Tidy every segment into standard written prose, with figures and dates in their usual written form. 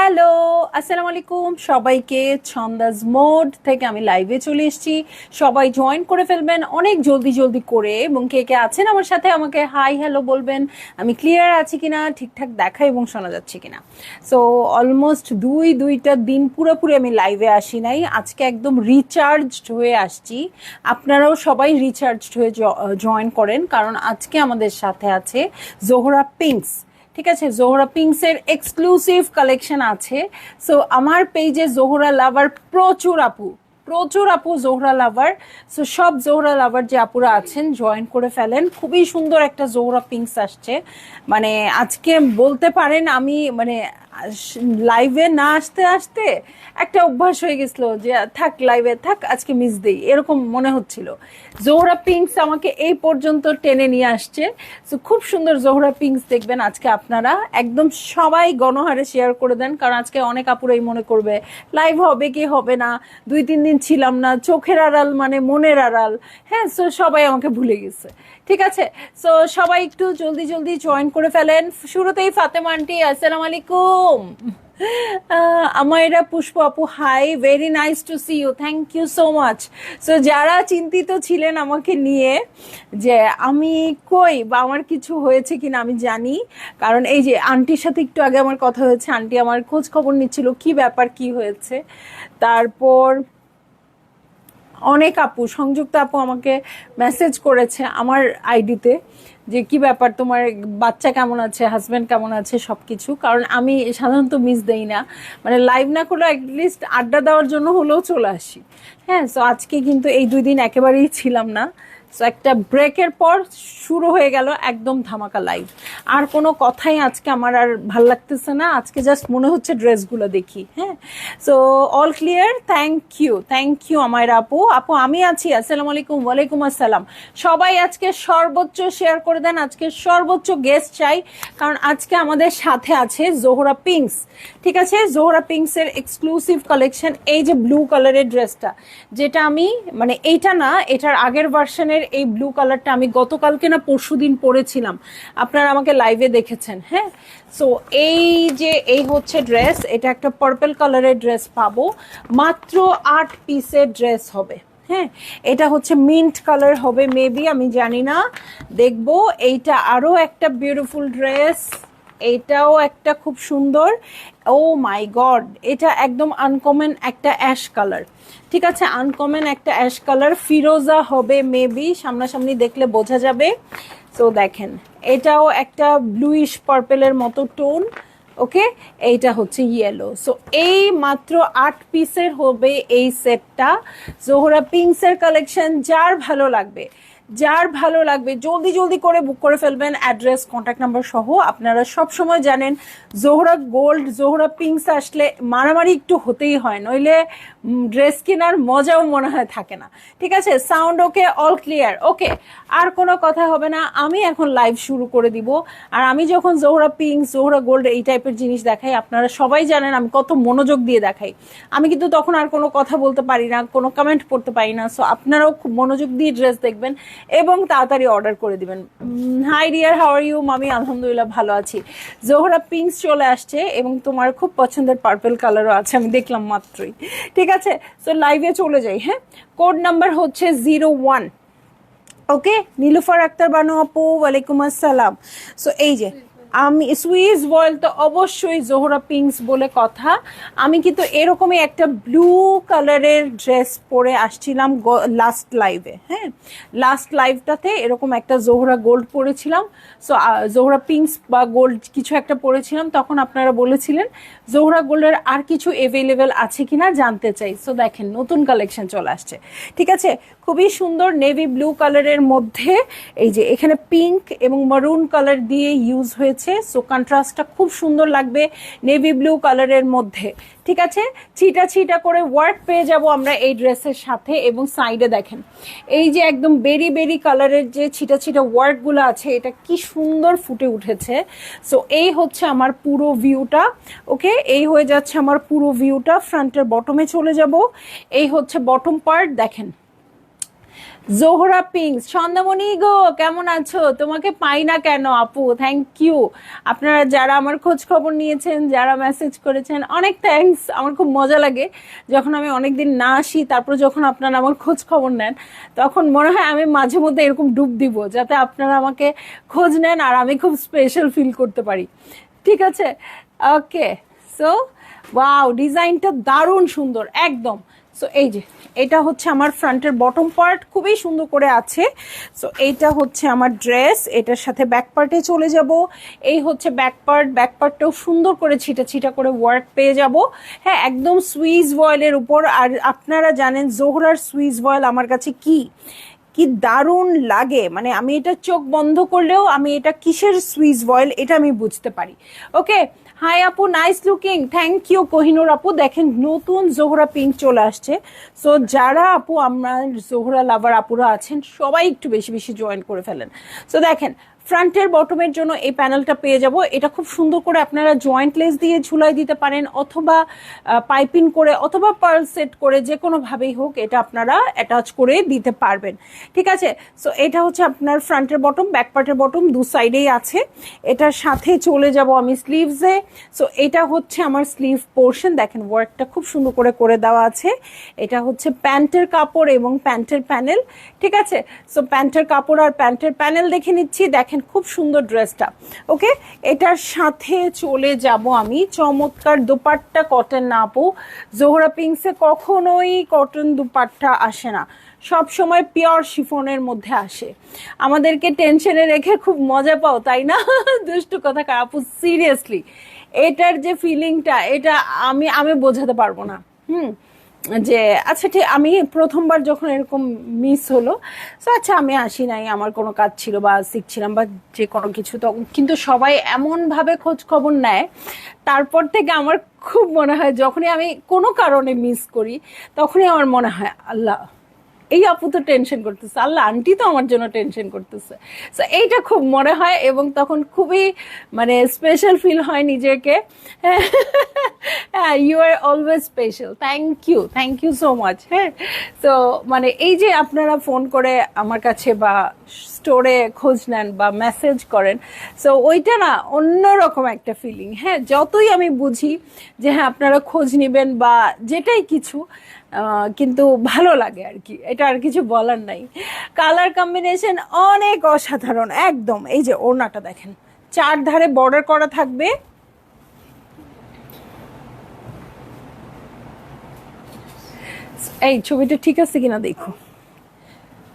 Hello, আসসালামু আলাইকুম সবাইকে। ছন্দাজ মোড থেকে আমি লাইভে চলে এসেছি। সবাই জয়েন করে ফেলবেন অনেক জলদি জলদি করে, এবং কে কে আছেন আমার সাথে আমাকে হাই হ্যালো বলবেন। আমি ক্লিয়ার আছি কিনা, ঠিকঠাক দেখা এবং শোনা যাচ্ছে কিনা। সো অলমোস্ট দুইটা দিন পুরোপুরি আমি লাইভে আসি নাই, আজকে একদম রিচার্জড হয়ে আসছি। আপনারাও সবাই রিচার্জড হয়ে জয়েন করেন, কারণ আজকে আমাদের সাথে আছে জোহরা পিঙ্কস। ঠিক আছে, জোহরা পিঙ্কসের এক্সক্লুসিভ কালেকশন আছে। সো আমার পেজে জোহরা লাভার প্রচুর আপু জোহরা লাভার। সো সব জোহরা লাভার যে আপুরা আছেন জয়েন করে ফেলেন। খুবই সুন্দর একটা জোহরা পিঙ্কস আসছে। মানে আজকে বলতে পারেন আমি মানে লাইভে না আসতে আসতে একটা অভ্যাস হয়ে গেছিল যে থাক লাইভে থাক, আজকে মিস দেই, এরকম মনে হচ্ছিল। জোহরা পিঙ্কস আমাকে এই পর্যন্ত টেনে নিয়ে আসছে। সো খুব সুন্দর জোহরা পিঙ্কস দেখবেন আজকে আপনারা। একদম সবাই গণহারে শেয়ার করে দেন, কারণ আজকে অনেক আপুরাই মনে করবে লাইভ হবে কি হবে না, 2-3 দিন ছিলাম না, চোখের আড়াল মানে মনের আড়াল। হ্যাঁ, সো সবাই আমাকে ভুলে গেছে। ঠিক আছে, সো সবাই একটু জলদি জলদি জয়েন করে ফেলেন। শুরুতেই ফাতেমা আন্টি, আসসালামু আলাইকুম। আমায়রা পুষ্প আপু, hi, very nice to see you, thank you so much. So যারা চিন্তিত ছিলেন আমাকে নিয়ে যে আমি কই বা আমার কিছু হয়েছে কিনা, আমি জানি, কারণ এই যে আন্টির সাথে একটু আগে আমার কথা হয়েছে, আন্টি আমার খোঁজ খবর নিচ্ছিল কি ব্যাপার কি হয়েছে। তারপর অনেক আপু, সংযুক্ত আপু আমাকে মেসেজ করেছে আমার আইডিতে যে কি ব্যাপার, তোমার বাচ্চা কেমন আছে, হাজব্যান্ড কেমন আছে, সব কিছু। কারণ আমি সাধারণত মিস দেই না, মানে লাইভ না করলেও অ্যাটলিস্ট আড্ডা দেওয়ার জন্য হলেও চলে আসি। হ্যাঁ, সো আজকে কিন্তু এই 2 দিন একেবারেই ছিলাম না। সো একটা ব্রেকের পর শুরু হয়ে গেল একদম ধামাকা লাইভ। আর কোনো কথাই আজকে আমার আর ভাল লাগতেছে না, আজকে জাস্ট মনে হচ্ছে ড্রেসগুলো দেখি। হ্যাঁ, so all clear, thank you আমার আপু। আমি আছি, আসসালামু আলাইকুম। ওয়ালাইকুম আসসালাম। সবাই আজকে সর্বোচ্চ শেয়ার করে দেন, আজকে সর্বোচ্চ গেস্ট চাই, কারণ আজকে আমাদের সাথে আছে জোহরা পিঙ্কস। ঠিক আছে, জোহরা পিঙ্কসের এক্সক্লুসিভ কালেকশন। এই যে ব্লু কালারের ড্রেসটা, যেটা আমি মানে এইটা না, এটার আগের ভার্সনের এই ব্লু কালারটা আমি গতকালকে না পরশুদিন পরেছিলাম, আপনারা আমাকে লাইভে দেখেছেন। হ্যাঁ, সো এই হচ্ছে ড্রেস, এটা একটা পার্পল কালারের ড্রেস পাবো, মাত্র 8 পিসের ড্রেস হবে। হ্যাঁ, এটা হচ্ছে মিন্ট কালার হবে মেবি, আমি জানি না, দেখবো। এইটা আরো একটা বিউটিফুল ড্রেস, এইটাও একটা খুব সুন্দর। ও মাই গড, এটা একদম আনকমন একটা অ্যাশ কালার। ঠিক আছে, আনকমন একটা অ্যাশ কালার, ফিরোজা হবে মেবি, সামনাসামনি দেখলে বোঝা যাবে। সো দেখেন, এটাও একটা ব্লুইশ পার্পেলের মতো টোন। ওকে, এইটা হচ্ছে ইয়েলো। সো এই মাত্র 8 পিসের হবে এই সেটটা। জোহরা পিঙ্কসের কালেকশন, যার ভালো লাগবে জলদি জলদি করে বুক করে ফেলবেন, অ্যাড্রেস কন্ট্যাক্ট নাম্বার সহ। আপনারা সব সময় জানেন জোহরা গোল্ড, জোহরা পিঙ্কস আসলে মারামারি একটু হতেই হয়, নইলে ড্রেস কেনার মজাও মনে হয় থাকে না। ঠিক আছে, সাউন্ড ওকে, অল ক্লিয়ার, ওকে। আর কোনো কথা হবে না, আমি এখন লাইভ শুরু করে দিব। আর আমি যখন জোহরা পিঙ্কস, জোহরা গোল্ড এই টাইপের জিনিস দেখাই, আপনারা সবাই জানেন আমি কত মনোযোগ দিয়ে দেখাই। আমি কিন্তু তখন আর কোনো কথা বলতে পারি না, কোনো কমেন্ট পড়তে পারি না। সো আপনারাও খুব মনোযোগ দিয়ে ড্রেস দেখবেন এবং তাড়াতাড়ি অর্ডার করে দিবেন। Hi dear, how are you মামি? আলহামদুলিল্লাহ ভালো আছি। জোহরা পিঙ্কস চলে আসছে এবং তোমার খুব পছন্দের পার্পল কালারও আছে, আমি দেখলাম মাত্রই। ঠিক আছে, সো লাইভে চলে যাই। হ্যাঁ, কোড নাম্বার হচ্ছে 01। ওকে, নীলুফার আক্তার বানু আপু, ওয়ালাইকুম আসসালাম। সো এই যে আমি সুইস ওয়ার্ল্ড, তো অবশ্যই জোহরা পিঙ্কস বলে কথা। আমি কিন্তু এরকমই একটা ব্লু কালারের ড্রেস পরে আসছিলাম লাস্ট লাইভে। হ্যাঁ, লাস্ট লাইভটাতে এরকম একটা জোহরা গোল্ড পরেছিলাম। সো জোহরা পিঙ্কস বা গোল্ড কিছু একটা পরেছিলাম, তখন আপনারা বলেছিলেন জোহরা গোল্ডের আর কিছু অ্যাভেলেবেল আছে কিনা জানতে চাই। সো দেখেন নতুন কালেকশন চলে আসছে। ঠিক আছে, খুবই সুন্দর নেভি ব্লু কালারের মধ্যে এই যে এখানে পিঙ্ক এবং মারুন কালার দিয়ে ইউজ হয়েছে। সো কন্ট্রাস্টটা খুব সুন্দর লাগবে নেভি ব্লু কালারের মধ্যে। ঠিক আছে, ছিটা ছিটা করে ওয়ার্ক পেয়ে যাব আমরা এই ড্রেসের সাথে। এবং সাইডে দেখেন এই যে একদম বেরি কালারের যে ছিটা ছিটা ওয়ার্কগুলো আছে, এটা কি সুন্দর ফুটে উঠেছে। সো এই হচ্ছে আমার পুরো ভিউটা। ওকে, এই হয়ে যাচ্ছে আমার পুরো ভিউটা। ফ্রন্টের বটমে চলে যাব, এই হচ্ছে বটম পার্ট। দেখেন জোহরা পিঙ্ক, সন্ধ্যামণি গো কেমন আছো? তোমাকে পাই না কেন আপু? Thank you. আপনারা যারা আমার খোঁজ খবর নিয়েছেন, যারা মেসেজ করেছেন, অনেক থ্যাঙ্কস। আমার খুব মজা লাগে যখন আমি অনেকদিন না আসি, তারপর যখন আপনারা আমার খোঁজ খবর নেন, তখন মনে হয় আমি মাঝে মধ্যে এরকম ডুব দিব, যাতে আপনারা আমাকে খোঁজ নেন আর আমি খুব স্পেশাল ফিল করতে পারি। ঠিক আছে, ওকে। সো ওয়াও, ডিজাইনটা দারুণ সুন্দর একদম। সো এই যে এটা হচ্ছে আমার ফ্রন্টের বটম পার্ট, খুবই সুন্দর করে আছে। সো এইটা হচ্ছে আমার ড্রেস, এটার সাথে ব্যাক পার্টে চলে যাব। এই হচ্ছে ব্যাক পার্ট, ব্যাক পার্টটাও সুন্দর করে ছিটা ছিটা করে ওয়ার্ক পেয়ে যাব। হ্যাঁ, একদম সুইস ভয়েলের উপর। আর আপনারা জানেন জোহরার সুইস ভয়েল আমার কাছে কি কি দারুণ লাগে, মানে আমি এটা চোখ বন্ধ করলেও আমি এটা কিসের সুইস ভয়েল এটা আমি বুঝতে পারি। ওকে, হাই আপু, nice looking, thank you Kohinoor আপু। দেখেন নতুন জোহরা পিঙ্ক চলে আসছে। সো যারা আপু আমার জোহরা লাভার আপুরা আছেন, সবাই একটু বেশি বেশি জয়েন করে ফেলেন। সো দেখেন ফ্রন্টের বটমের জন্য এই প্যানেলটা পেয়ে যাব। এটা খুব সুন্দর করে আপনারা জয়েন্ট লেস দিয়ে ঝুলাই দিতে পারেন, অথবা পাইপিং করে, অথবা পার্ল সেট করে, যে কোনোভাবেই হোক এটা আপনারা অ্যাটাচ করে দিতে পারবেন। ঠিক আছে, সো এটা হচ্ছে আপনার ফ্রন্টের বটম, ব্যাক পার্টের বটম দু সাইডেই আছে। এটার সাথে চলে যাব আমি স্লিভসে। সো এটা হচ্ছে আমার স্লিভ পোর্শন, দেখেন ওয়ার্কটা খুব সুন্দর করে করে দেওয়া আছে। এটা হচ্ছে প্যান্টের কাপড় এবং প্যান্টের প্যানেল। ঠিক আছে, সো প্যান্টের কাপড় আর প্যান্টের প্যানেল দেখে নিচ্ছি। দেখেন খুব সুন্দর ড্রেসটা। ওকে, এটার সাথে চলে যাব আমি চমৎকার দোপাট্টা, কটন না আপু, জোহরা পিঙ্কসে কখনোই কটন দুপাট্টা আসে না, সব সময় পিওর শিফনের মধ্যে আসে। আমাদেরকে টেনশনে রেখে খুব মজা পাও তাই না? দুষ্টু কথা আপু, সিরিয়াসলি এটার যে ফিলিংটা, এটা আমি আমি বোঝাতে পারবো না। যে আচ্ছা ঠিক, আমি প্রথমবার যখন এরকম মিস হলো, তো আচ্ছা আমি আসি নাই, আমার কোনো কাজ ছিল বা শিখছিলাম বা যে কোনো কিছু, তখন কিন্তু সবাই এমনভাবে খোঁজ খবর নেয়। তারপর থেকে আমার খুব মনে হয় যখনই আমি কোনো কারণে মিস করি, তখনই আমার মনে হয় আল্লাহ, এই আপু তো টেনশন করতেছে, আল্লাহ আন্টি তো আমার জন্য টেনশন করতেছে। সো এইটা খুব মনে হয় এবং তখন খুবই মানে স্পেশাল ফিল হয় নিজেকে। হ্যাঁ, you are always special, thank you so much. হ্যাঁ, তো মানে এই যে আপনারা ফোন করে আমার কাছে বা স্টোরে খোঁজ নেন বা মেসেজ করেন, সো ওইটা না অন্যরকম একটা ফিলিং। হ্যাঁ, যতই আমি বুঝি যে হ্যাঁ আপনারা খোঁজ নেবেন বা যেটাই কিছু, কিন্তু ভালো লাগে আর কি, এটা আর কিছু বলার নাই। কালার কম্বিনেশন অনেক অসাধারণ একদম। এই যে ওড়নাটা দেখেন, চার ধারে বর্ডার করা থাকবে। এই ছবিটা ঠিক আছে কিনা দেখো।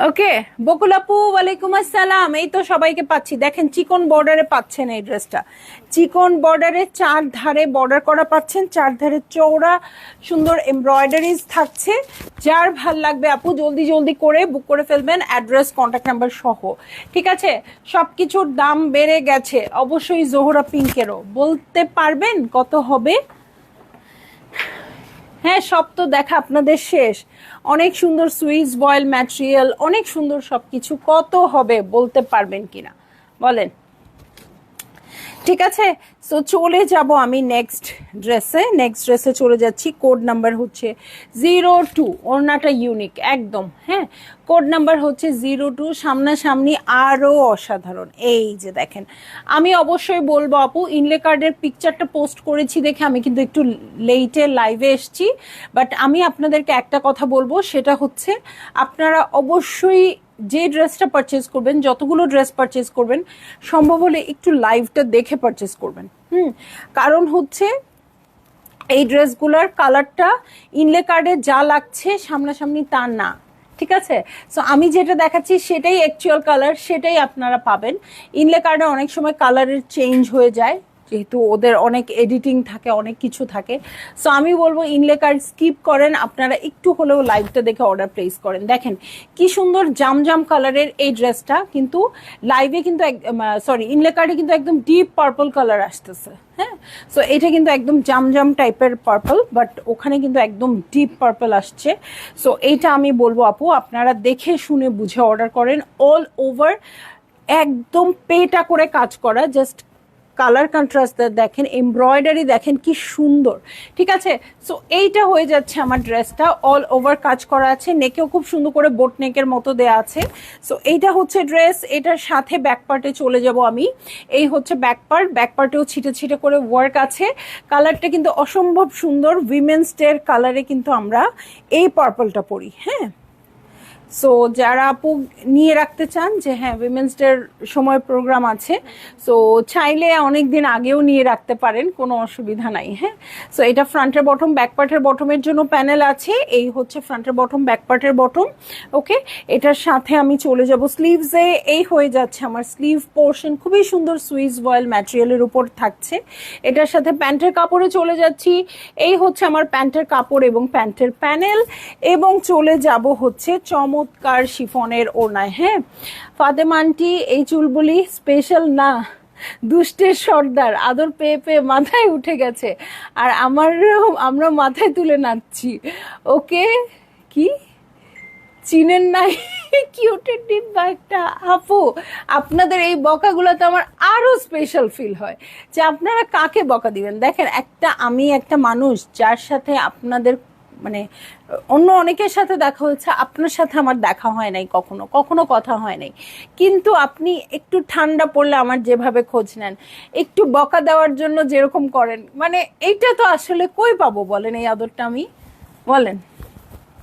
ওকে, বকুল আপু ওয়ালাইকুম আসসালাম। এই তো সবাইকে পাচ্ছি। দেখেন চিকন বর্ডারে পাচ্ছেন এই ড্রেসটা, চিকন বর্ডারে চার ধারে বর্ডার করা পাচ্ছেন, চার ধারে চৌড়া সুন্দর এমব্রয়ডারিজ থাকছে। যার ভাল লাগবে আপু জলদি জলদি করে বুক করে ফেলবেন, অ্যাড্রেস কন্ট্যাক্ট নাম্বার সহ। ঠিক আছে, সবকিছুর দাম বেড়ে গেছে, অবশ্যই জোহরা পিঙ্কেরও। বলতে পারবেন কত হবে? হ্যাঁ, সব তো দেখা আপনাদের শেষ। অনেক সুন্দর সুইস বয়েল ম্যাটেরিয়াল, অনেক সুন্দর সবকিছু। কত হবে বলতে পারবেন কিনা বলেন? ঠিক আছে, সো চলে যাব আমি নেক্সট ড্রেসে চলে যাচ্ছি। কোড নাম্বার হচ্ছে 02, ওড়নাটা ইউনিক একদম। হ্যাঁ, কোড নাম্বার হচ্ছে 02। সামনাসামনি আরও অসাধারণ। এই যে দেখেন, আমি অবশ্যই বলবো আপু, ইনলে কার্ডের পিকচারটা পোস্ট করেছি দেখে আমি কিন্তু একটু লেটে লাইভে এসছি, বাট আমি আপনাদেরকে একটা কথা বলবো, সেটা হচ্ছে আপনারা অবশ্যই যে ড্রেসটা পারচেজ করবেন, যতগুলো ড্রেস পারচেজ করবেন, সম্ভব হলে একটু লাইভটা দেখে পারচেজ করবেন। কারণ হচ্ছে এই ড্রেসগুলোর কালারটা ইনলে কার্ডে যা লাগছে সামনাসামনি তা না। ঠিক আছে, সো আমি যেটা দেখাচ্ছি সেটাই অ্যাকচুয়াল কালার, সেটাই আপনারা পাবেন। ইনলে কার্ডে অনেক সময় কালারের চেঞ্জ হয়ে যায়, যেহেতু ওদের অনেক এডিটিং থাকে, অনেক কিছু থাকে। সো আমি বলবো ইনলে কার্ড স্কিপ করেন, আপনারা একটু হলেও লাইভটা দেখে অর্ডার প্লেস করেন। দেখেন কি সুন্দর জাম কালারের এই ড্রেসটা, কিন্তু লাইভে কিন্তু সরি ইনলে কার্ডে কিন্তু একদম ডিপ পার্পল কালার আসতেছে। হ্যাঁ, সো এটা কিন্তু একদম জাম টাইপের পার্পল, বাট ওখানে কিন্তু একদম ডিপ পার্পল আসছে। সো এইটা আমি বলবো আপু আপনারা দেখে শুনে বুঝে অর্ডার করেন। অল ওভার একদম পেটা করে কাজ করা, জাস্ট কালার কন্ট্রাস্ট দেখেন, এমব্রয়ডারি দেখেন কি সুন্দর, ঠিক আছে। সো এইটা হয়ে যাচ্ছে আমার ড্রেসটা, অল ওভার কাজ করা আছে, নেকেও খুব সুন্দর করে বোট নেকের মতো দেয়া আছে। সো এইটা হচ্ছে ড্রেস, এটার সাথে ব্যাক পার্টে চলে যাব আমি। এই হচ্ছে ব্যাক পার্ট, ব্যাক পার্টেও ছিটে ছিটে করে ওয়ার্ক আছে। কালারটা কিন্তু অসম্ভব সুন্দর, উইমেন্স ডের কালারে কিন্তু আমরা এই পার্পলটা পরি, হ্যাঁ। সো যারা আপু নিয়ে রাখতে চান যে হ্যাঁ উইমেন্স ডের সময় প্রোগ্রাম আছে, সো চাইলে অনেক দিন আগেও নিয়ে রাখতে পারেন, কোনো অসুবিধা নাই, হ্যাঁ। সো এটা ফ্রন্টের বটম, ব্যাক পার্টের বটমের জন্য প্যানেল আছে, এই হচ্ছে ফ্রন্টের বটম, ব্যাক পার্টের বটম, ওকে। এটার সাথে আমি চলে যাব স্লিভসে, এই হয়ে যাচ্ছে আমার স্লিভ পোর্শন, খুবই সুন্দর সুইস ভয়েল ম্যাটেরিয়ালের উপর থাকছে। এটার সাথে প্যান্টের কাপড়ে চলে যাচ্ছি, এই হচ্ছে আমার প্যান্টের কাপড় এবং প্যান্টের প্যানেল, এবং চলে যাব হচ্ছে চমৎকার শিফনের ওড়নায়, হ্যাঁ। ফাতেমা আন্টি এই চুলগুলি স্পেশাল না, দুষ্টের সর্দার, আদর পেয়ে পেয়ে মাথায় উঠে গেছে, আর আমরা মাথায় তুলে নাচছি, ওকে। কি চিনেন নাই? কিউটের ডিব্বা একটা। আপু আপনাদের এই বকাগুলোতে আমার আরো স্পেশাল ফিল হয় যে আপনারা কাকে বকা দিবেন। দেখেন আমি একটা মানুষ যার সাথে আপনাদের মানে অন্য অনেকের সাথে দেখা হয়েছে, আপনার সাথে আমার দেখা হয় নাই, কখনো কখনো কথা হয় নাই, কিন্তু আপনি একটু ঠান্ডা পড়লে আমার যেভাবে খোঁজ নেন, একটু বকা দেওয়ার জন্য যেরকম করেন, মানে এইটা তো আসলে কই পাবো বলেন এই আদরটা আমি, বলেন।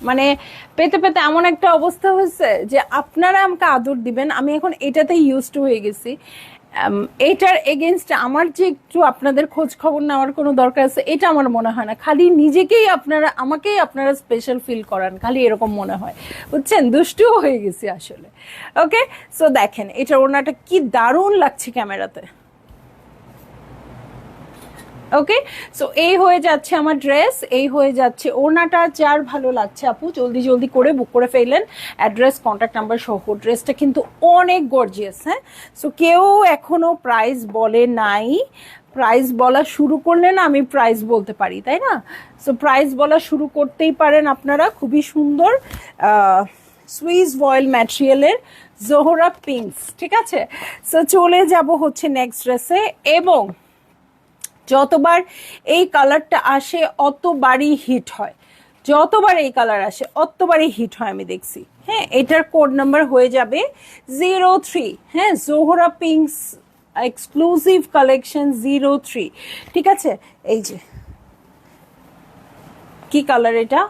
মানে পেতে পেতে এমন একটা অবস্থা হয়েছে যে আপনারা আমাকে আদর দিবেন, আমি এখন এটাতে ইউজ টু হয়ে গেছি। এটার এগেনস্ট আমার যে একটু আপনাদের খোঁজ খবর নেওয়ার কোনো দরকার আছে এটা আমার মনে হয় না, খালি নিজেকেই আমাকেই আপনারা স্পেশাল ফিল করান, খালি এরকম মনে হয়, বুঝছেন। দুষ্টুও হয়ে গেছি আসলে, ওকে। সো দেখেন এটা ওড়নাটা কি দারুণ লাগছে ক্যামেরাতে, ওকে। সো এই হয়ে যাচ্ছে আমার ড্রেস, এই হয়ে যাচ্ছে ওড়নাটা। যার ভালো লাগছে আপু জলদি জলদি করে বুক করে ফেললেন, অ্যাড্রেস কন্ট্যাক্ট নাম্বার সহ। ড্রেসটা কিন্তু অনেক গর্জিয়াস, হ্যাঁ। সো কেউ এখনো প্রাইস বলে নাই, প্রাইস বলা শুরু করলে না আমি প্রাইস বলতে পারি, তাই না। সো প্রাইস বলা শুরু করতেই পারেন আপনারা। খুবই সুন্দর সুইস ভয়েল ম্যাটেরিয়ালের জোহরা পিঙ্কস, ঠিক আছে। সো চলে যাব হচ্ছে নেক্সট ড্রেসে, এবং যতবার এই কালারটা আসে অতবারই হিট হয়, যতবার এই কালার আসে অতবারই হিট হয় আমি দেখছি, হ্যাঁ। এটার কোড নাম্বার হয়ে যাবে 03, হ্যাঁ। জোহরা পিঙ্কস এক্সক্লুসিভ কালেকশন 03, ঠিক আছে। এই যে কি কালার এটা,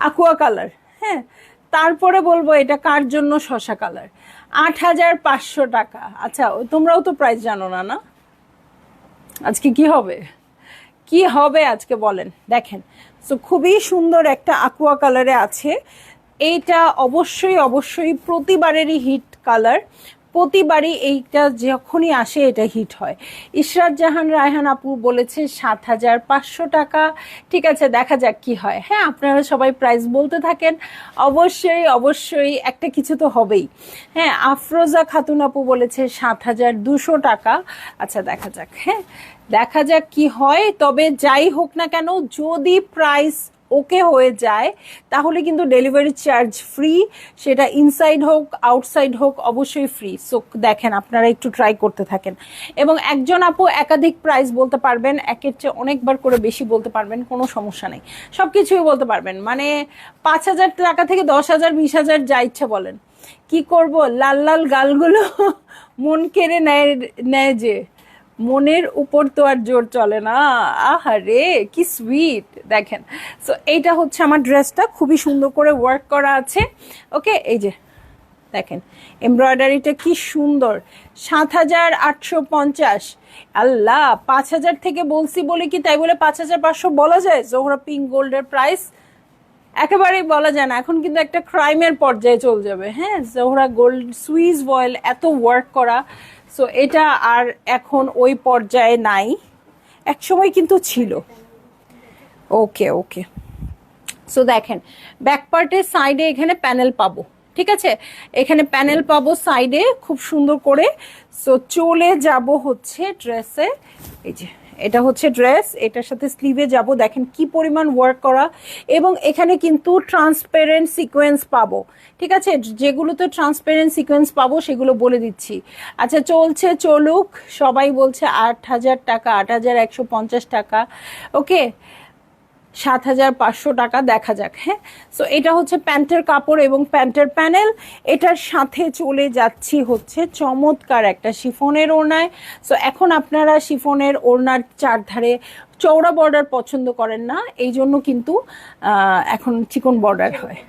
আকুয়া কালার, হ্যাঁ। তারপরে বলবো এটা কার জন্য শশা কালার, ৮৫০০ টাকা। আচ্ছা তোমরাও তো প্রাইস জানো না, না? আজকে কি হবে, কি হবে আজকে বলেন। দেখেন সো খুবই সুন্দর একটা আকুয়া কালারে আছে, এইটা অবশ্যই অবশ্যই প্রতিবারেরই হিট কালার, প্রতিবারই এইটা যখনই আসে এটা হিট হয়। ইশরাত জাহান রায়হান আপু বলেছে ৭৫০০ টাকা, ঠিক আছে দেখা যাক কি হয়, হ্যাঁ। আপনারা সবাই প্রাইস বলতে থাকেন, অবশ্যই অবশ্যই একটা কিছু তো হবেই, হ্যাঁ। আফরোজা খাতুন আপু বলেছে ৭২০০ টাকা, আচ্ছা দেখা যাক, হ্যাঁ দেখা যাক কি হয়। তবে যাই হোক না কেন, যদি প্রাইস ওকে হয়ে যায় তাহলে কিন্তু ডেলিভারি চার্জ ফ্রি, সেটা ইনসাইড হোক আউটসাইড হোক অবশ্যই ফ্রি। সো দেখেন আপনারা একটু ট্রাই করতে থাকেন, এবং একজন আপু একাধিক প্রাইস বলতে পারবেন, একের চেয়ে অনেকবার করে বেশি বলতে পারবেন, কোনো সমস্যা নেই, সব কিছুই বলতে পারবেন। মানে ৫,০০০ টাকা থেকে ১০,০০০ ২০,০০০ যা ইচ্ছা বলেন। কি করব, লাল লাল গালগুলো মন কেড়ে নেয় যে, মনের উপর তো আর জোর চলে না। আহারে কি সুইট, দেখেন। সো এইটা হচ্ছে আমার ড্রেসটা, খুবই সুন্দর করে ওয়ার্ক করা আছে, ওকে। এই যে দেখেন এমব্রয়ডারিটা কি সুন্দর, ৭৮৫০। আল্লাহ, ৫,০০০ থেকে বলছি বলে কি তাই বলে ৫,৫০০ বলা যায়? জোহরা পিঙ্ক গোল্ডের প্রাইস একেবারেই বলা যায় না, এখন কিন্তু একটা ক্রাইমের পর্যায়ে চলে যাবে, হ্যাঁ। জোহরা গোল্ড সুইস ভয়েল এত ওয়ার্ক করা, সো এটা আর এখন ওই পর্যায়ে নাই, এক সময় কিন্তু ছিল, ওকে ওকে। সো দেখেন ব্যাক পার্টের সাইডে এখানে প্যানেল পাবো, ঠিক আছে, এখানে প্যানেল পাবো সাইডে খুব সুন্দর করে। সো চলে যাব হচ্ছে ড্রেসে, এই যে এটা হচ্ছে ড্রেস, এটার সাথে স্লিভে যাব, দেখেন কি পরিমাণ ওয়ার্ক করা, এবং এখানে কিন্তু ট্রান্সপারেন্ট সিকোয়েন্স পাবো, ঠিক আছে? যেগুলোতে ট্রান্সপারেন্ট সিকোয়েন্স পাবো সেগুলো বলে দিচ্ছি। আচ্ছা চলছে, চলুক। সবাই বলছে 8,000 টাকা, 8,150 টাকা, ওকে 7,500 টাকা, দেখা যাক। হ্যাঁ, সো এটা হচ্ছে প্যান্টের কাপড় এবং প্যান্টের প্যানেল। এটার সাথে চলে যাচ্ছি হচ্ছে চমৎকার একটা শিফনের ওড়নায়। সো এখন আপনারা শিফনের ওড়নার চারধারে চওড়া বর্ডার পছন্দ করেন না, এই জন্য কিন্তু এখন চিকন বর্ডার হয়,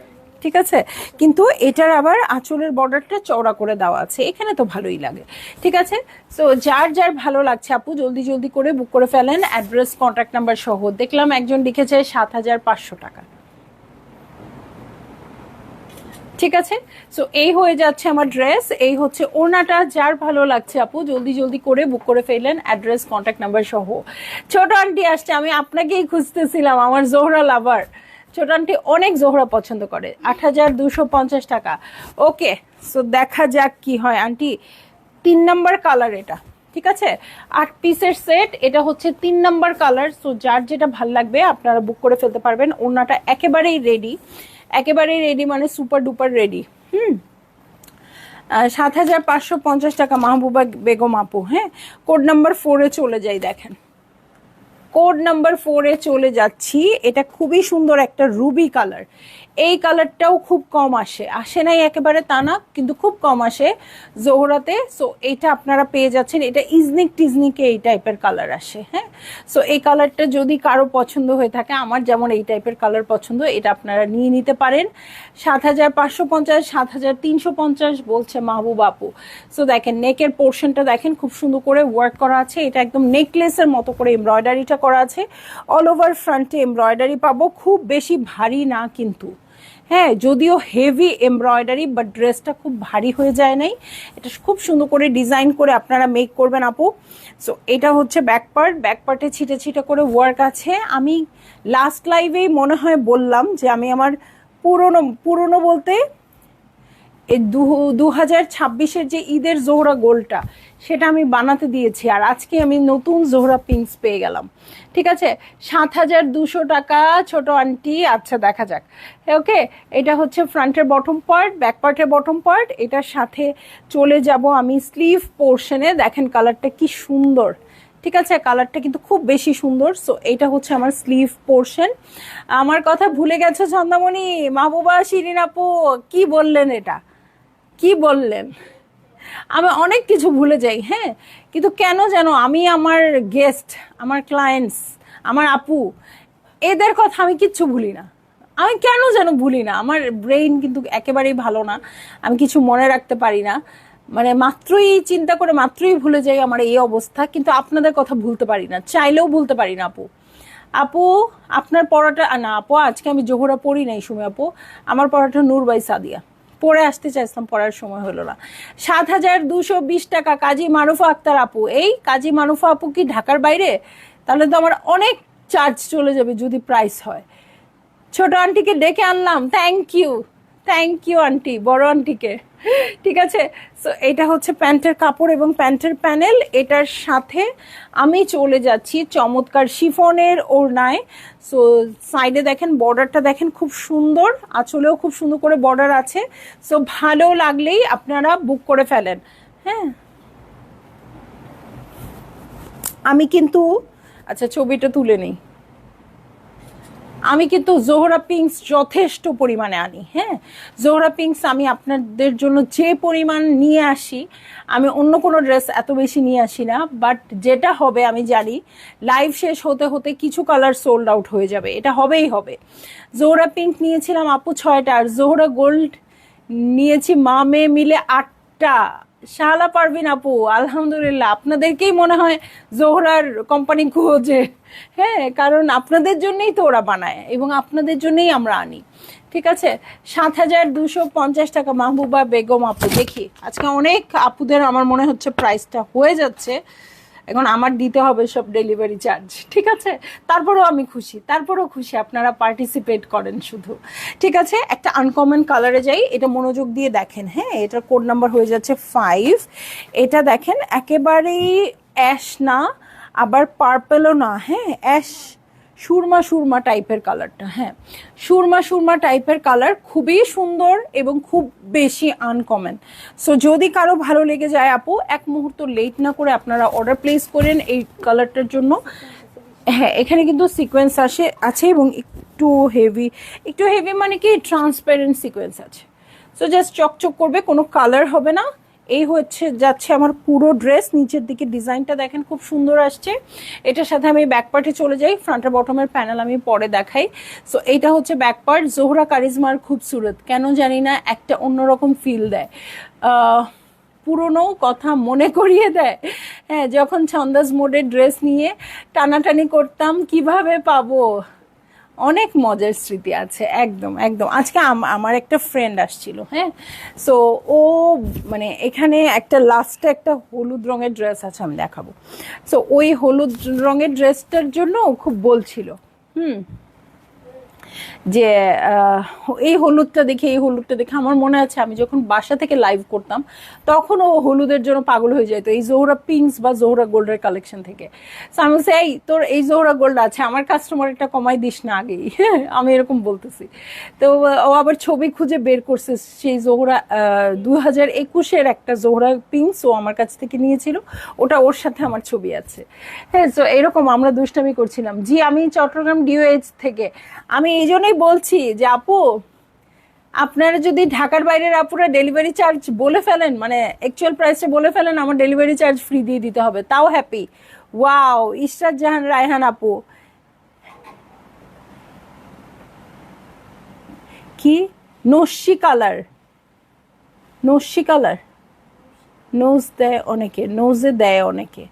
ঠিক আছে? কিন্তু এটার আবার আঁচলের বর্ডারটা চওড়া করে দেওয়া আছে, এখানে তো ভালোই লাগে, ঠিক আছে? সো যার যার ভালো লাগছে আপু জলদি জলদি করে বুক করে ফেলেন, অ্যাড্রেস কন্ট্যাক্ট নাম্বার সহ। দেখলাম একজন লিখেছে 7,500 টাকা, ঠিক আছে? সো এই হয়ে যাচ্ছে আমার ড্রেস, এই হচ্ছে ওড়নাটা। যার ভালো লাগছে আপু জলদি জলদি করে বুক করে ফেলেন, অ্যাড্রেস কন্ট্যাক্ট নাম্বার সহ। ছোট আন্টি আসছে, আমি আপনাকেই খুঁজতেছিলাম, আমার জোহরা লাভার। ছোট আন্টি অনেক জোহরা পছন্দ করে। 8,250 টাকা, ওকে। সো দেখা যাক কি হয় আন্টি। 3 নাম্বার কালার এটা, ঠিক আছে? 8 পিসের সেট, এটা হচ্ছে 3 নাম্বার কালার। সো যার যেটা ভাল লাগবে আপনারা বুক করে ফেলতে পারবেন। ওড়নাটা একেবারেই রেডি, একেবারেই রেডি, মানে সুপার ডুপার রেডি। 7,550 টাকা মাহবুবা বেগম আপু। হ্যাঁ, কোড নাম্বার 4-এ চলে যাই, দেখেন কোড নাম্বার 4-এ চলে যাচ্ছি। এটা খুবই সুন্দর একটা রুবি কালার, এই কালারটাও খুব কম আসে, আসে নাই একেবারে তা না, কিন্তু খুব কম আসে জোহরাতে। সো এটা আপনারা পেয়ে যাচ্ছেন, এটা ইজনিক টিজনিকে এই টাইপের কালার আসে। হ্যাঁ, সো এই কালারটা যদি কারো পছন্দ হয়ে থাকে, আমার যেমন এই টাইপের কালার পছন্দ, এটা আপনারা নিয়ে নিতে পারেন। 7,550, 7,350 বলছে মাহবুব আপু। সো দেখেন নেকের পোর্শনটা দেখেন খুব সুন্দর করে ওয়ার্ক করা আছে, এটা একদম নেকলেসের মতো করে এমব্রয়ডারিটা করা আছে। অল ওভার ফ্রন্টে এমব্রয়ডারি পাবো, খুব বেশি ভারী না কিন্তু। হ্যাঁ, যদিও হেভি এমব্রয়ডারি, বাট ড্রেসটা খুব ভারী হয়ে যায় নাই। এটা খুব সুন্দর করে ডিজাইন করে আপনারা মেক করবেন আপু। সো এটা হচ্ছে ব্যাক পার্ট, ব্যাক পার্টে ছিটে ছিটে করে ওয়ার্ক আছে। আমি লাস্ট লাইভেই মনে হয় বললাম যে আমি আমার পুরনো বলতে এই 2026-এর যে ঈদের জোহরা গোলটা, সেটা আমি বানাতে দিয়েছি, আর আজকে আমি নতুন জোহরা পিঙ্কস পেয়ে গেলাম, ঠিক আছে? 7,200 টাকা ছোট আন্টি। আচ্ছা দেখা যাক, ওকে। এটা হচ্ছে ফ্রন্টের বটম পার্ট, ব্যাক পার্টের বটম পার্ট। এটার সাথে চলে যাব আমি স্লিভ পোর্শনে, দেখেন কালারটা কি সুন্দর, ঠিক আছে? কালারটা কিন্তু খুব বেশি সুন্দর। সো এইটা হচ্ছে আমার স্লিভ পোর্শন। আমার কথা ভুলে গেছে ছন্দামণি, মাহবুবা শিরিন আপু, কি বললেন এটা, কি বললেন? আমি অনেক কিছু ভুলে যাই, হ্যাঁ, কিন্তু কেন যেন আমি আমার গেস্ট, আমার ক্লায়েন্টস, আমার আপু, এদের কথা আমি কিচ্ছু ভুলি না। আমি কেন যেন ভুলি না, আমার ব্রেইন কিন্তু একেবারেই ভালো না, আমি কিছু মনে রাখতে পারি না, মানে মাত্রই চিন্তা করে মাত্রই ভুলে যাই, আমার এই অবস্থা। কিন্তু আপনাদের কথা ভুলতে পারি না, চাইলেও ভুলতে পারি না আপু। আপু আপনার পড়াটা না আপু, আজকে আমি জোহরা পড়ি নাই সুমি আপু, আমার পড়াটা নূর বাই সাদিয়া, পড়ে আসতে চাইছিলাম, পড়ার সময় হলো না। 7,220 টাকা কাজী মারুফা আক্তার আপু। এই কাজী মারুফা আপু কি ঢাকার বাইরে? তাহলে তো আমার অনেক চার্জ চলে যাবে যদি প্রাইস হয়। ছোট আন্টিকে ডেকে আনলাম, থ্যাংক ইউ আন্টি, বড় আন্টিকে, ঠিক আছে? সো এটা হচ্ছে প্যান্টের কাপড় এবং প্যান্টের প্যানেল। এটার সাথে আমি চলে যাচ্ছি চমৎকার শিফনের ওড়নায়। সো সাইডে দেখেন বর্ডারটা দেখেন খুব সুন্দর, আঁচলেও খুব সুন্দর করে বর্ডার আছে। সো ভালো লাগলেই আপনারা বুক করে ফেলেন। হ্যাঁ, আমি কিন্তু আচ্ছা ছবিটা তুলে নেই, আমি কিন্তু জোহরা পিঙ্কস যথেষ্ট পরিমাণে আনি। হ্যাঁ, জোহরা পিঙ্কস আমি আপনাদের জন্য যে পরিমাণ নিয়ে আসি, আমি অন্য কোনো ড্রেস এত বেশি নিয়ে আসি না। বাট যেটা হবে আমি জানি, লাইভ শেষ হতে হতে কিছু কালার সোল্ড আউট হয়ে যাবে, এটা হবেই হবে। জোহরা পিঙ্ক নিয়েছিলাম আপু 6টা, আর জোহরা গোল্ড নিয়েছি মা মেয়ে মিলে 8টা। শালা পারভিন আপু আলহামদুলিল্লাহ, আপনাদেরকেই মনে হয় জোহরার কোম্পানি খোঁজে। হ্যাঁ, কারণ আপনাদের জন্যই তো ওরা বানায় এবং আপনাদের জন্যই আমরা আনি, ঠিক আছে? 7,250 টাকা মাহবুবা বেগম আপু। দেখি আজকে অনেক আপুদের আমার মনে হচ্ছে প্রাইসটা হয়ে যাচ্ছে, এখন আমার দিতে হবে সব ডেলিভারি চার্জ, ঠিক আছে? তারপরেও খুশি আপনারা পার্টিসিপেট করেন শুধু, ঠিক আছে? একটা আনকমন কালারে যাই, এটা মনোযোগ দিয়ে দেখেন। হ্যাঁ, এটার কোড নাম্বার হয়ে যাচ্ছে 5। এটা দেখেন একেবারেই অ্যাশ না, আবার পার্পেলও না, হ্যাঁ, অ্যাশ সুরমা সুরমা টাইপের কালারটা, হ্যাঁ সুরমা সুরমা টাইপের কালার, খুবই সুন্দর এবং খুব বেশি আনকমন। সো যদি কারো ভালো লেগে যায় আপু, এক মুহূর্ত লেট না করে আপনারা অর্ডার প্লেস করেন এই কালারটার জন্য। হ্যাঁ, এখানে কিন্তু সিকোয়েন্স আছে এবং একটু হেভি, একটু হেভি মানে কি ট্রান্সপারেন্ট সিকোয়েন্স আছে। সো জাস্ট চকচক করবে, কোনো কালার হবে না। এই হচ্ছে যাচ্ছে আমার পুরো ড্রেস। নিচের দিকে ডিজাইনটা দেখেন খুব সুন্দর আসছে। এটার সাথে আমি ব্যাক পার্টে চলে যাই, ফ্রন্ট আর বটমের প্যানেল আমি পরে দেখাই। সো এইটা হচ্ছে ব্যাক পার্ট। জোহরা কারিজমার খুবসুরত, কেন জানি না একটা অন্যরকম ফিল দেয়, পুরনো কথা মনে করিয়ে দেয়। হ্যাঁ, যখন ছন্দাস মোডের ড্রেস নিয়ে টানাটানি করতাম কিভাবে পাবো, অনেক মজার স্মৃতি আছে। একদম একদম। আজকে আমার একটা ফ্রেন্ড আসছিল, হ্যাঁ, সো ও মানে এখানে একটা লাস্টে একটা হলুদ রঙের ড্রেস আছে, আমি দেখাবো। সো ওই হলুদ রঙের ড্রেসটার জন্য ও খুব বলছিল যে এই হলুদটা দেখে, এই হলুদটা দেখে। আমার মনে আছে আমি যখন বাসা থেকে লাইভ করতাম তখন ও হলুদের জন্য পাগল হয়ে যেত, এই জোহরা পিঙ্কস বা জোহরা গোল্ডের কালেকশন থেকে। সো আমি বলছি, এই তোর এই জোহরা গোল্ড আছে, আমার কাস্টমার একটা কমাই দিস না আগেই। আমি এরকম বলতেছি। তো ও আবার ছবি খুঁজে বের করছে সেই জোহরা 2021-এর একটা জোহরা পিঙ্কস ও আমার কাছ থেকে নিয়েছিল, ওটা ওর সাথে আমার ছবি আছে। হ্যাঁ, তো এরকম আমরা দুষ্টামি করছিলাম। জি, আমি চট্টগ্রাম ডিওএইচ থেকে। আমি এই জন্যই বলছি যে আপু, আপনারা যদি ঢাকার বাইরের আপুরা ডেলিভারি চার্জ বলে ফেলেন, মানে অ্যাকচুয়াল প্রাইসটা বলে ফেলেন, আমার ডেলিভারি চার্জ ফ্রি দিয়ে দিতে হবে, তাও হ্যাপি। ওয়াও, ইশরাত জাহান রায়হান আপু, কি নস্যি কালার, নস্যি কালার, নোজ দেয় অনেকে, নোজে দেয় অনেকে।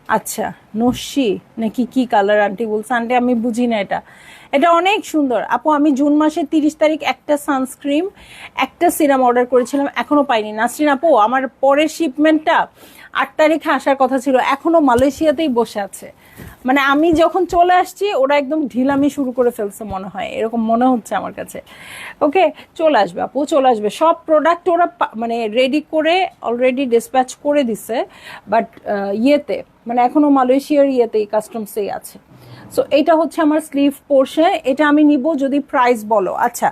আচ্ছা, নস্যি নাকি কি কালার আন্টি বলছে? আন্টি আমি বুঝি না এটা। এটা অনেক সুন্দর আপু। আমি জুন মাসের 30 তারিখ একটা সানস্ক্রিন, একটা সিরাম অর্ডার করেছিলাম, এখনো পাইনি। নাসরিন আপু, আমার পরের শিপমেন্টটা 8 তারিখে আসার কথা ছিল, এখনো মালয়েশিয়াতেই বসে আছে। মানে আমি যখন চলে আসছি ওরা একদম ঢিলামি শুরু করে ফেলছে মনে হয়, এরকম মনে হচ্ছে আমার কাছে। ওকে, চলে আসবে আপু, চলে আসবে। সব প্রোডাক্ট ওরা মানে রেডি করে অলরেডি ডিসপ্যাচ করে দিছে, বাট ইয়েতে মানে এখনো মালয়েশিয়ার ইয়েতেই কাস্টমসেই আছে। সো এইটা হচ্ছে আমার স্লিভ পোর্শন, এটা আমি নিব যদি প্রাইস বলো। আচ্ছা,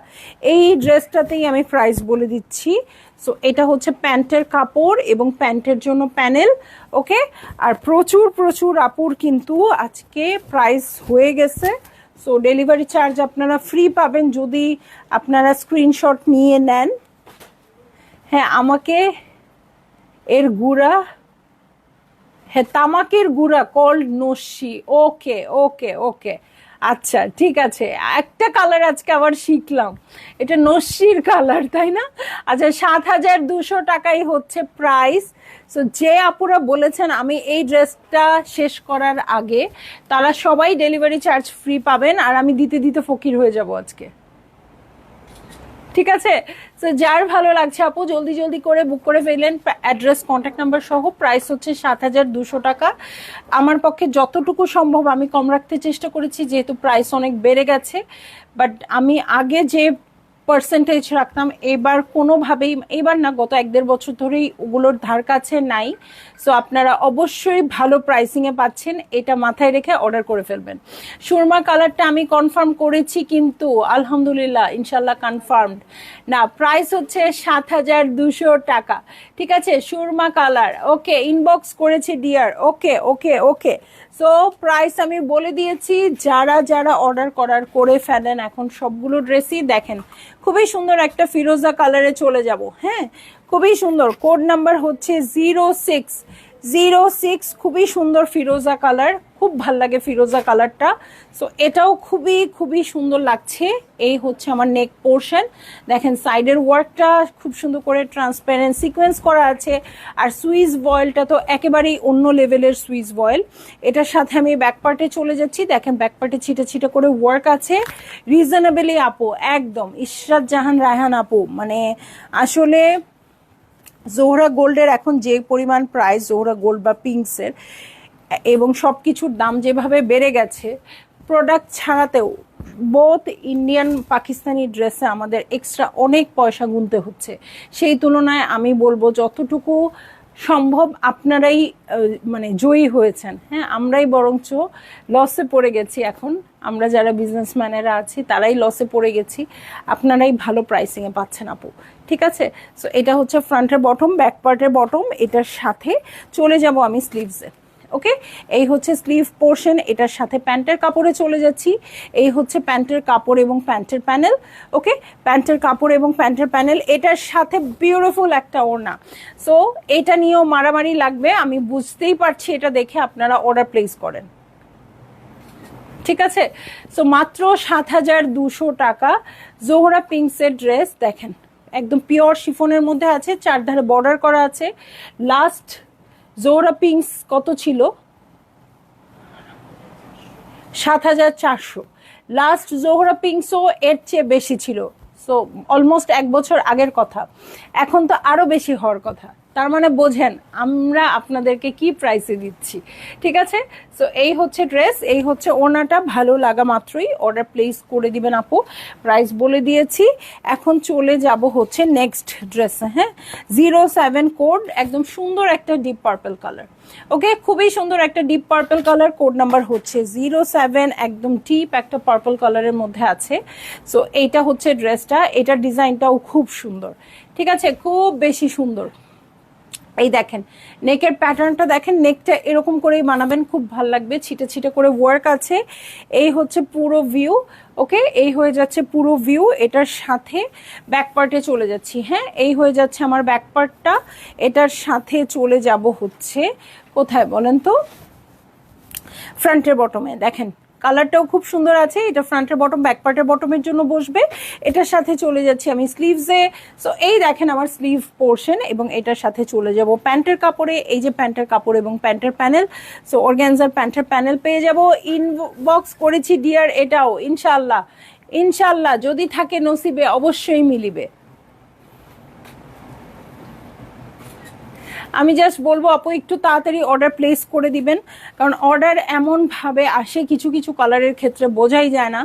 এই ড্রেসটাতেই আমি প্রাইস বলে দিচ্ছি। সো এটা হচ্ছে প্যান্টের কাপড় এবং প্যান্টের জন্য প্যানেল, ওকে। আর প্রচুর প্রচুর আপুর কিন্তু আজকে প্রাইস হয়ে গেছে। সো ডেলিভারি চার্জ আপনারা ফ্রি পাবেন যদি আপনারা স্ক্রিনশট নিয়ে নেন। হ্যাঁ, আমাকে এর গুঁড়া, হ্যাঁ তামাকের গুঁড়া কল্ড নস্যি, ওকে ওকে ওকে। আচ্ছা ঠিক আছে, একটা কালার আজকে আবার শিখলাম, এটা নস্যির কালার, তাই না? আচ্ছা, 7,200 টাকাই হচ্ছে প্রাইস। সো যে আপুরা বলেছেন আমি এই ড্রেসটা শেষ করার আগে, তারা সবাই ডেলিভারি চার্জ ফ্রি পাবেন, আর আমি দিতে দিতে ফকির হয়ে যাব আজকে। ঠিক আছে, তো যার ভালো লাগছে আপু জলদি জলদি করে বুক করে ফেলেন, অ্যাড্রেস কন্ট্যাক্ট নাম্বার সহ। প্রাইস হচ্ছে 7,200 টাকা। আমার পক্ষে যতটুকু সম্ভব আমি কম রাখতে চেষ্টা করেছি, যেহেতু প্রাইস অনেক বেড়ে গেছে। বাট আমি আগে যে পার্সেন্টেজ রাখতাম, এবার কোনোভাবেই, এবার না গত 1-1.5 বছর ধরেই ওগুলোর ধার কাছে নাই। সো আপনারা অবশ্যই ভালো প্রাইসিংয়ে পাচ্ছেন, এটা মাথায় রেখে অর্ডার করে ফেলবেন। সুরমা কালারটা আমি কনফার্ম করেছি কিন্তু আলহামদুলিল্লাহ ইনশাল্লাহ কনফার্মড না। প্রাইস হচ্ছে 7,200 টাকা। ঠিক আছে, সুরমা কালার, ওকে, ইনবক্স করেছে ডিয়ার, ওকে ওকে ওকে। সো প্রাইস আমি বলে দিয়েছি, যারা যারা অর্ডার করে ফেলেন এখন সবগুলো ড্রেসই দেখেন খুবই সুন্দর একটা ফিরোজা কালারে চলে যাব। হ্যাঁ, খুবই সুন্দর, কোড নাম্বার হচ্ছে 0606, খুবই সুন্দর ফিরোজা কালার, খুব ভাল লাগে ফিরোজা কালারটা। সো এটাও খুবই খুবই সুন্দর লাগছে। এই হচ্ছে আমার নেক পোর্শন, দেখেন সাইডের ওয়ার্কটা খুব সুন্দর করে ট্রান্সপারেন্ট সিকোয়েন্স করা আছে। আর সুইস ভয়েলটা তো একেবারেই অন্য লেভেলের সুইস ভয়েল। এটার সাথে আমি ব্যাক পার্টে চলে যাচ্ছি, দেখেন ব্যাক পার্টে ছিটে ছিটে করে ওয়ার্ক আছে। রিজনেবলি আপু, একদম ইশরাত জাহান রায়হান আপু, মানে আসলে জোহরা গোল্ডের এখন যে পরিমাণ প্রাইস, জোহরা গোল্ড বা পিঙ্কসের, এবং সব কিছুর দাম যেভাবে বেড়ে গেছে, প্রোডাক্ট ছাড়াতেও বোথ ইন্ডিয়ান পাকিস্তানি ড্রেসে আমাদের এক্সট্রা অনেক পয়সা গুনতে হচ্ছে। সেই তুলনায় আমি বলবো যতটুকু সম্ভব আপনারাই মানে জয়ী হয়েছেন। হ্যাঁ, আমরাই বরঞ্চ লসে পড়ে গেছি। এখন আমরা যারা বিজনেসম্যানেরা আছি তারাই লসে পড়ে গেছি, আপনারাই ভালো প্রাইসিংয়ে পাচ্ছেন আপু। ঠিক আছে, সো এটা হচ্ছে ফ্রন্টের বটম, ব্যাক পার্টের বটম। এটার সাথে চলে যাব আমি স্লিভসে। ওকে, এই হচ্ছে স্লিভ পোর্শন, এটার সাথে প্যান্টের কাপড়ে চলে যাচ্ছি। এই হচ্ছে প্যান্টের কাপড় এবং প্যান্টের প্যানেল। ওকে, প্যান্টের কাপড় এবং প্যান্টের প্যানেল, এটার সাথে বিউটিফুল একটা ওড়না। সো এটা নিয়েও মারামারি লাগবে, আমি বুঝতেই পারছি। এটা দেখে আপনারা অর্ডার প্লেস করেন। ঠিক আছে, সো মাত্র 7,200 টাকা জোহরা পিঙ্কসের ড্রেস। দেখেন একদম পিওর শিফনের মধ্যে আছে, চারধারে বর্ডার করা আছে। লাস্ট জোহরা পিঙ্কস কত ছিল? 7,400। লাস্ট জোহরা পিঙ্কসও এর চেয়ে বেশি ছিল। সো অলমোস্ট 1 বছর আগের কথা, এখন তো আরো বেশি হওয়ার কথা। তার মানে বোঝেন আমরা আপনাদেরকে কি প্রাইসে দিচ্ছি। ঠিক আছে, সো এই হচ্ছে ড্রেস, এই হচ্ছে ওড়নাটা। ভালো লাগা মাত্রই অর্ডার প্লেস করে দিবেন আপু, প্রাইস বলে দিয়েছি। এখন চলে যাব হচ্ছে নেক্সট ড্রেসে। হ্যাঁ, 07 কোড, একদম সুন্দর একটা ডিপ পার্পল কালার। ওকে, খুবই সুন্দর একটা deep purple colour, code number হচ্ছে 07, একদম ডিপ একটা পার্পল কালারের মধ্যে আছে। সো এইটা হচ্ছে ড্রেসটা, এটার ডিজাইনটাও খুব সুন্দর। ঠিক আছে, খুব বেশি সুন্দর। এই দেখেন নেকের প্যাটার্নটা দেখেন, নেকটা এরকম করেই বানাবেন, খুব ভালো লাগবে। ছিটে ছিটে করে ওয়ার্ক আছে। এই হচ্ছে পুরো ভিউ। ওকে, এই হয়ে যাচ্ছে পুরো ভিউ। এটার সাথে ব্যাক পার্টে চলে যাচ্ছি। হ্যাঁ, এই হয়ে যাচ্ছে আমার ব্যাক পার্টটা। এটার সাথে চলে যাব হচ্ছে কোথায় বলেন তো, ফ্রন্টের বটমে। দেখেন কালারটাও খুব সুন্দর আছে। এটা ফ্রন্টের বটম, ব্যাক পার্টের বটমের জন্য বসবে। এটার সাথে চলে যাচ্ছি আমি স্লিভসে। সো এই দেখেন আমার স্লিভ পোর্শন, এবং এটার সাথে চলে যাব প্যান্টের কাপড়ে। এই যে প্যান্টের কাপড় এবং প্যান্টের প্যানেল। সো অর্গানজার প্যান্টের প্যানেল পেয়ে যাব। ইনবক্স করেছি ডিয়ার, এটাও ইনশাল্লাহ ইনশাল্লাহ যদি থাকে নসিবে অবশ্যই মিলিবে। আমি জাস্ট বলবো আপু একটু তাড়াতাড়ি অর্ডার প্লেস করে দিবেন, কারণ অর্ডার এমনভাবে আসে কিছু কিছু কালারের ক্ষেত্রে বোঝাই যায় না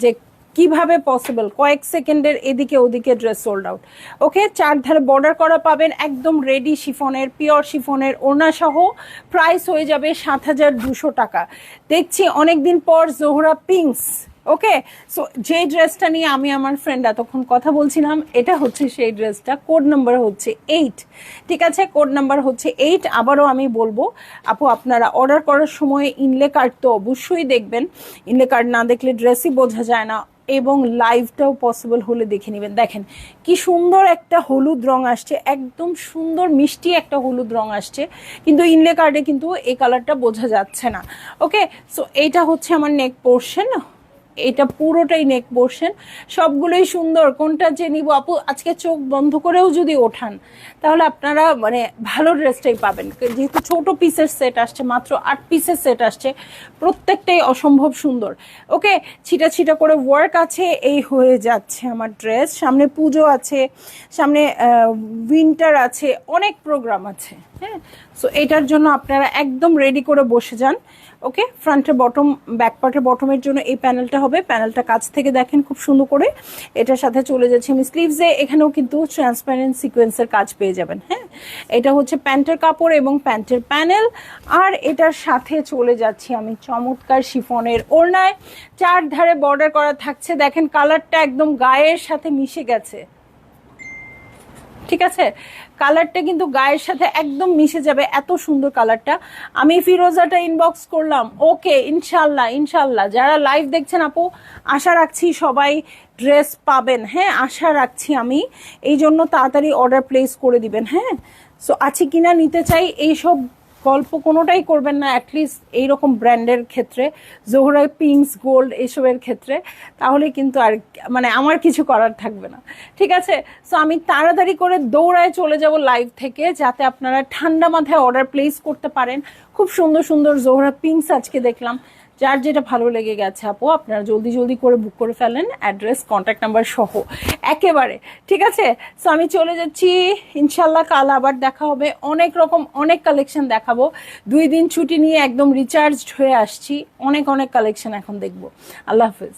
যে কিভাবে পসিবল, কয়েক সেকেন্ডের এদিকে ওদিকে ড্রেস সোল্ড আউট। ওকে, চারধারে বর্ডার করা পাবেন, একদম রেডি শিফনের, পিওর শিফনের ওড়না সহ। প্রাইস হয়ে যাবে 7,200 টাকা। দেখছি অনেকদিন পর জোহরা পিঙ্কস। ওকে, সো যে ড্রেসটা নিয়ে আমি আমার ফ্রেন্ড এতক্ষণ কথা বলছিলাম, এটা হচ্ছে সেই ড্রেসটা। কোড নাম্বার হচ্ছে 8। ঠিক আছে, কোড নাম্বার হচ্ছে 8। আবারও আমি বলবো আপু, আপনারা অর্ডার করার সময় ইনলে কার্ড তো অবশ্যই দেখবেন। ইনলে কার্ড না দেখলে ড্রেসই বোঝা যায় না, এবং লাইভটাও পসিবল হলে দেখে নেবেন। দেখেন কি সুন্দর একটা হলুদ রং আসছে, একদম সুন্দর মিষ্টি একটা হলুদ রং আসছে, কিন্তু ইনলে কার্ডে কিন্তু এই কালারটা বোঝা যাচ্ছে না। ওকে, সো এইটা হচ্ছে আমার নেক পোর্শন। এটা পুরোটাই নেক পোর্শন, সবগুলোই সুন্দর। কোনটা যে নিব আপু, আজকে চোখ বন্ধ করেও যদি ওঠান তাহলে আপনারা মানে ভালো ড্রেসটাই পাবেন। যেহেতু ছোট পিসের সেট আসছে, মাত্র 8 পিসের সেট আসছে, প্রত্যেকটাই অসম্ভব সুন্দর। ওকে, ছিটা ছিটা করে ওয়ার্ক আছে। এই হয়ে যাচ্ছে আমার ড্রেস। সামনে পুজো আছে, সামনে উইন্টার আছে, অনেক প্রোগ্রাম আছে। হ্যাঁ, সো এটার জন্য আপনারা একদম রেডি করে বসে যান। ওকে, ফ্রন্টের বটম, ব্যাক পার্টের বটমের জন্য এই প্যানেলটা হবে। প্যানেলটা কাছ থেকে দেখেন খুব সুন্দর করে। এটার সাথে চলে যাচ্ছে আমি স্লিভসে। এখানেও কিন্তু ট্রান্সপারেন্ট সিকোয়েন্সের কাজ পেয়ে যাবেন। হ্যাঁ, এটা হচ্ছে প্যান্টের কাপড় এবং প্যান্টের প্যানেল। আর এটার সাথে চলে যাচ্ছি আমি চমৎকার শিফনের ওড়নায়, চারধারে বর্ডার করা থাকছে। দেখেন কালারটা একদম গায়ের সাথে মিশে গেছে। ঠিক আছে, কালারটা কিন্তু গায়ের সাথে একদম মিশে যাবে, এত সুন্দর কালারটা। আমি ফিরোজাটা ইনবক্স করলাম। ওকে, ইনশাল্লাহ ইনশাল্লাহ যারা লাইভ দেখছেন আপু, আশা রাখছি সবাই ড্রেস পাবেন। হ্যাঁ, আশা রাখছি আমি, এই জন্য তাড়াতাড়ি অর্ডার প্লেস করে দিবেন। হ্যাঁ, সো আছে কিনা নিতে চাই, এইসব গল্প কোনোটাই করবেন না অ্যাটলিস্ট এইরকম ব্র্যান্ডের ক্ষেত্রে, জোহরা পিঙ্কস, গোল্ড এসবের ক্ষেত্রে, তাহলে কিন্তু আর মানে আমার কিছু করার থাকবে না। ঠিক আছে, সো আমি তাড়াতাড়ি করে দৌড়ায় চলে যাব লাইভ থেকে, যাতে আপনারা ঠান্ডা মাথায় অর্ডার প্লেস করতে পারেন। খুব সুন্দর সুন্দর জোহরা পিঙ্কস আজকে দেখলাম। যার যেটা ভালো লেগে গেছে আপু, আপনারা জলদি জলদি করে বুক করে ফেলেন, অ্যাড্রেস কন্ট্যাক্ট নাম্বার সহ একেবারে। ঠিক আছে, সো আমি চলে যাচ্ছি। ইনশাল্লাহ কাল আবার দেখা হবে, অনেক রকম অনেক কালেকশন দেখাবো। 2 দিন ছুটি নিয়ে একদম রিচার্জড হয়ে আসছি, অনেক অনেক কালেকশন এখন দেখবো। আল্লাহ হাফেজ।